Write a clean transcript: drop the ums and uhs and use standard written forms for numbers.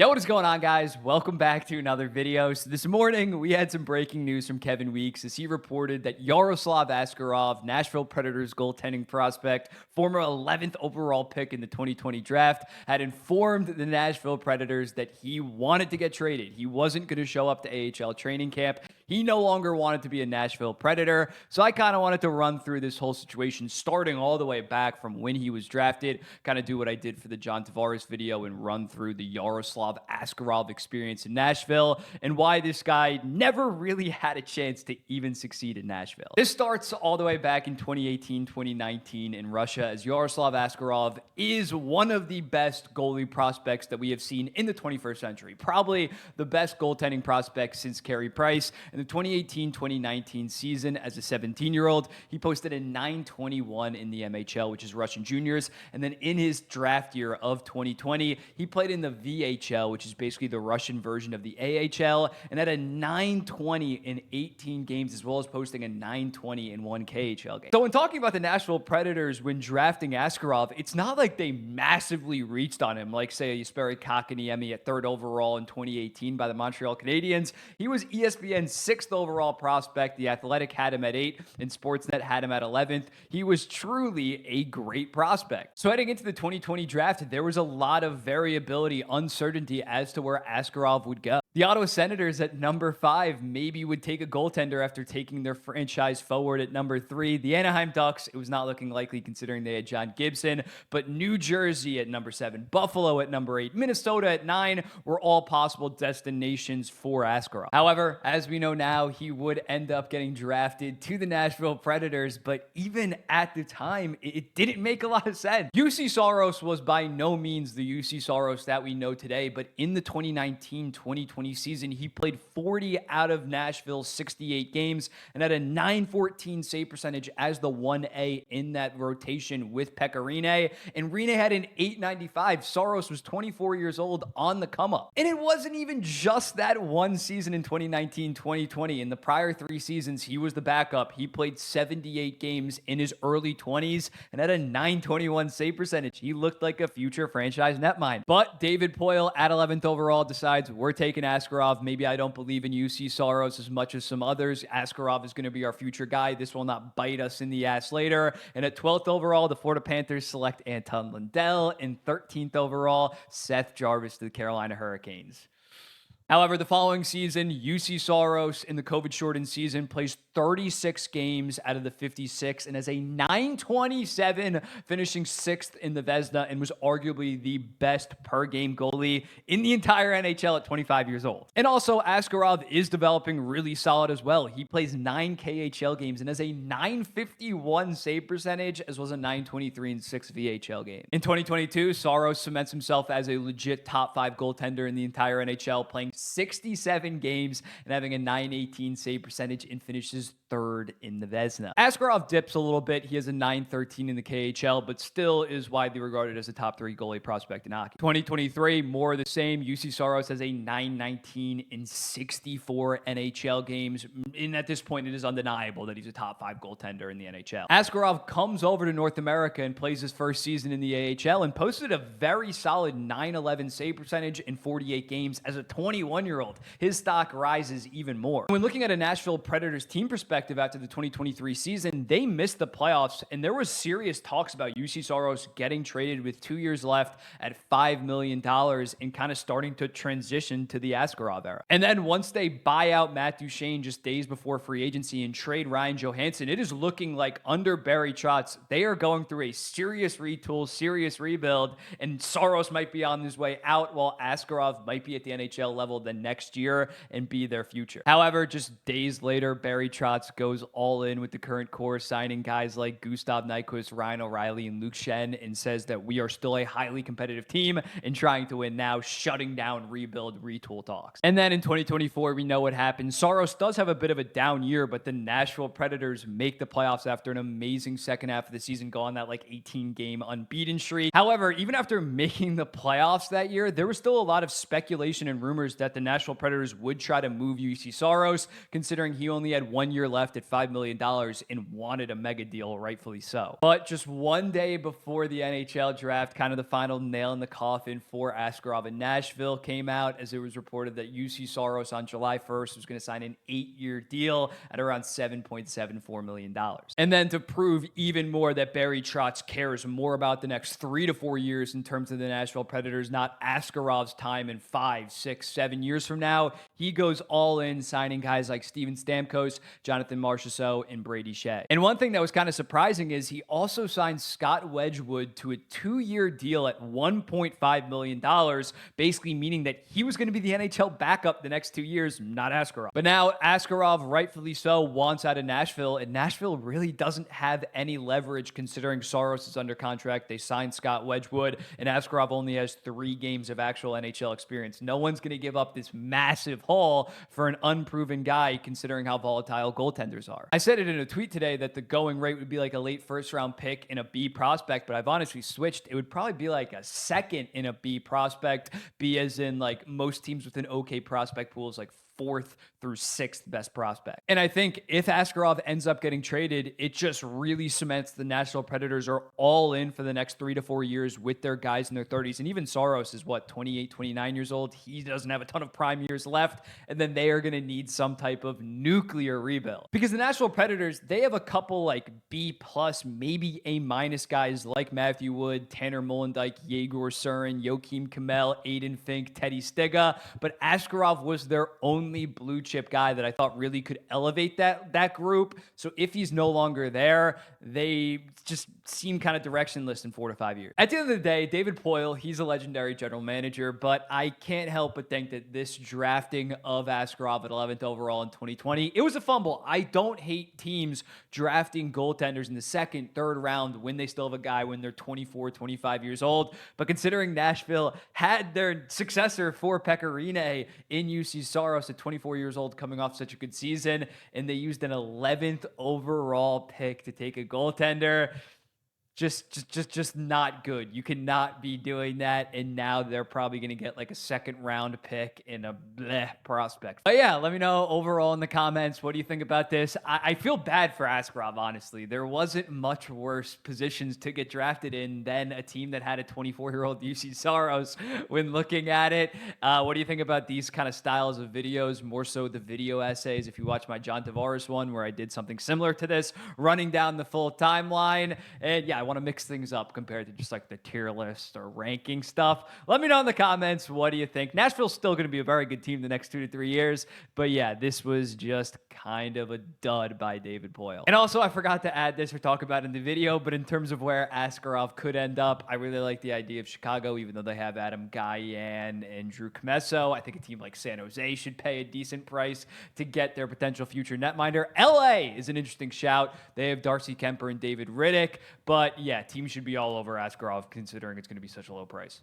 Yo, what is going on, guys? Welcome back to another video. So this morning, we had some breaking news from Kevin Weeks as he reported that Yaroslav Askarov, Nashville Predators goaltending prospect, former 11th overall pick in the 2020 draft, had informed the Nashville Predators that he wanted to get traded. He wasn't going to show up to AHL training camp. He no longer wanted to be a Nashville Predator. So I kind of wanted to run through this whole situation, starting all the way back from when he was drafted, kind of do what I did for the John Tavares video and run through the Yaroslav Askarov experience in Nashville and why this guy never really had a chance to even succeed in Nashville. This starts all the way back in 2018, 2019 in Russia, as Yaroslav Askarov is one of the best goalie prospects that we have seen in the 21st century. Probably the best goaltending prospect since Carey Price. In the 2018-2019 season, as a 17-year-old, he posted a .921 in the MHL, which is Russian juniors. And then in his draft year of 2020, he played in the VHL, which is basically the Russian version of the AHL, and had a .920 in 18 games, as well as posting a .920 in one KHL game. So when talking about the Nashville Predators when drafting Askarov, it's not like they massively reached on him, like, say, a Jesperi Kotkaniemi at 3rd overall in 2018 by the Montreal Canadiens. He was ESPN's 6th overall prospect. The Athletic had him at 8, and Sportsnet had him at 11th. He was truly a great prospect. So heading into the 2020 draft, there was a lot of variability, uncertainty as to where Askarov would go. The Ottawa Senators at number 5 maybe would take a goaltender after taking their franchise forward at number 3. The Anaheim Ducks, it was not looking likely considering they had John Gibson, but New Jersey at number 7, Buffalo at number 8, Minnesota at 9 were all possible destinations for Askarov. However, as we know now, he would end up getting drafted to the Nashville Predators, but even at the time, it didn't make a lot of sense. UC Saros was by no means the UC Saros that we know today, but in the 2019-2020 season, he played 40 out of Nashville's 68 games and had a .914 save percentage as the 1A in that rotation with Pekka Rinne, and Rinne had an .895. Saros was 24 years old on the come up. And it wasn't even just that one season in 2019-2020. In the prior 3 seasons, he was the backup. He played 78 games in his early 20s and had a .921 save percentage. He looked like a future franchise netmind. But David Poile at 11th overall decides we're taking Askarov. Maybe I don't believe in UC Saros as much as some others. Askarov is going to be our future guy. This will not bite us in the ass later. And at 12th overall, the Florida Panthers select Anton Lundell. And 13th overall, Seth Jarvis to the Carolina Hurricanes. However, the following season, UC Saros in the COVID-shortened season plays 36 games out of the 56 and has a .927, finishing 6th in the Vezina, and was arguably the best per-game goalie in the entire NHL at 25 years old. And also, Askarov is developing really solid as well. He plays 9 KHL games and has a .951 save percentage, as well as a .923 in 6 VHL games. In 2022, Saros cements himself as a legit top 5 goaltender in the entire NHL, playing 67 games and having a .918 save percentage, and finishes 3rd in the Vezina. Askarov dips a little bit. He has a .913 in the KHL, but still is widely regarded as a top 3 goalie prospect in hockey. 2023, more of the same. UC Saros has a .919 in 64 NHL games. And at this point, it is undeniable that he's a top 5 goaltender in the NHL. Askarov comes over to North America and plays his first season in the AHL and posted a very solid .911 save percentage in 48 games as a 21-year-old. His stock rises even more. When looking at a Nashville Predators team perspective after the 2023 season, they missed the playoffs, and there was serious talks about UC Saros getting traded with 2 years left at $5 million and kind of starting to transition to the Askarov era. And then once they buy out Matt Duchene just days before free agency and trade Ryan Johansson, it is looking like under Barry Trotz, they are going through a serious retool, serious rebuild, and Saros might be on his way out while Askarov might be at the NHL level the next year and be their future. However, just days later, Barry Trotz goes all in with the current core, signing guys like Gustav Nyquist, Ryan O'Reilly, and Luke Shen, and says that we are still a highly competitive team and trying to win now, shutting down rebuild, retool talks. And then in 2024, we know what happened. Saros does have a bit of a down year, but the Nashville Predators make the playoffs after an amazing second half of the season, go on that 18-game unbeaten streak. However, even after making the playoffs that year, there was still a lot of speculation and rumors that that the Nashville Predators would try to move UC Saros, considering he only had 1 year left at $5 million and wanted a mega deal, rightfully so. But just one day before the NHL draft, kind of the final nail in the coffin for Askarov in Nashville came out, as it was reported that UC Saros on July 1st was going to sign an 8-year deal at around $7.74 million. And then to prove even more that Barry Trotz cares more about the next 3 to 4 years in terms of the Nashville Predators, not Askarov's time in 5, 6, 7 years from now, he goes all in, signing guys like Steven Stamkos, Jonathan Marchessault, and Brady Shea. And one thing that was kind of surprising is he also signed Scott Wedgwood to a 2-year deal at $1.5 million, basically meaning that he was going to be the NHL backup the next 2 years, not Askarov. But now Askarov, rightfully so, wants out of Nashville, and Nashville really doesn't have any leverage considering Saros is under contract. They signed Scott Wedgwood, and Askarov only has 3 games of actual NHL experience. No one's going to give up this massive haul for an unproven guy considering how volatile goaltenders are. I said it in a tweet today that the going rate would be like a late first-round pick in a B prospect, but I've honestly switched. It would probably be like a second in a B prospect, B as in like most teams with an okay prospect pool is like 4th through 6th best prospect. And I think if Askarov ends up getting traded, it just really cements the Nashville Predators are all in for the next 3 to 4 years with their guys in their 30s. And even Saros is 28, 29 years old. He doesn't have a ton of prime years left. And then they are going to need some type of nuclear rebuild. Because the Nashville Predators, they have a couple like B plus, maybe A minus guys like Matthew Wood, Tanner Molendyk, Yegor Surin, Joakim Kamel, Aiden Fink, Teddy Stiga. But Askarov was their only blue chip guy that I thought really could elevate that group. So if he's no longer there, they just seem kind of directionless in 4 to 5 years. At the end of the day, David Poile, he's a legendary general manager, but I can't help but think that this drafting of Askarov at 11th overall in 2020, it was a fumble. I don't hate teams drafting goaltenders in the 2nd, 3rd round when they still have a guy when they're 24, 25 years old. But considering Nashville had their successor for Pecorine in UC Saros at 24 years old coming off such a good season, and they used an 11th overall pick to take a goaltender, just not good. You cannot be doing that, and now they're probably going to get like a 2nd round pick in a bleh prospect. But yeah, let me know overall in the comments, what do you think about this? I feel bad for Askarov, honestly. There wasn't much worse positions to get drafted in than a team that had a 24-year-old UC Saros when looking at it. What do you think about these kind of styles of videos, more so the video essays? If you watch my John Tavares one where I did something similar to this, running down the full timeline, and yeah, I want to mix things up compared to just like the tier list or ranking stuff. Let me know in the comments, what do you think? Nashville's still going to be a very good team the next 2 to 3 years, but yeah, this was just kind of a dud by David Poile. And also, I forgot to add this or talk about in the video, but in terms of where Askarov could end up, I really like the idea of Chicago, even though they have Adam Guyan and Drew Commesso. I think a team like San Jose should pay a decent price to get their potential future netminder. LA is an interesting shout. They have Darcy Kemper and David Riddick, but yeah, teams should be all over Askarov considering it's going to be such a low price.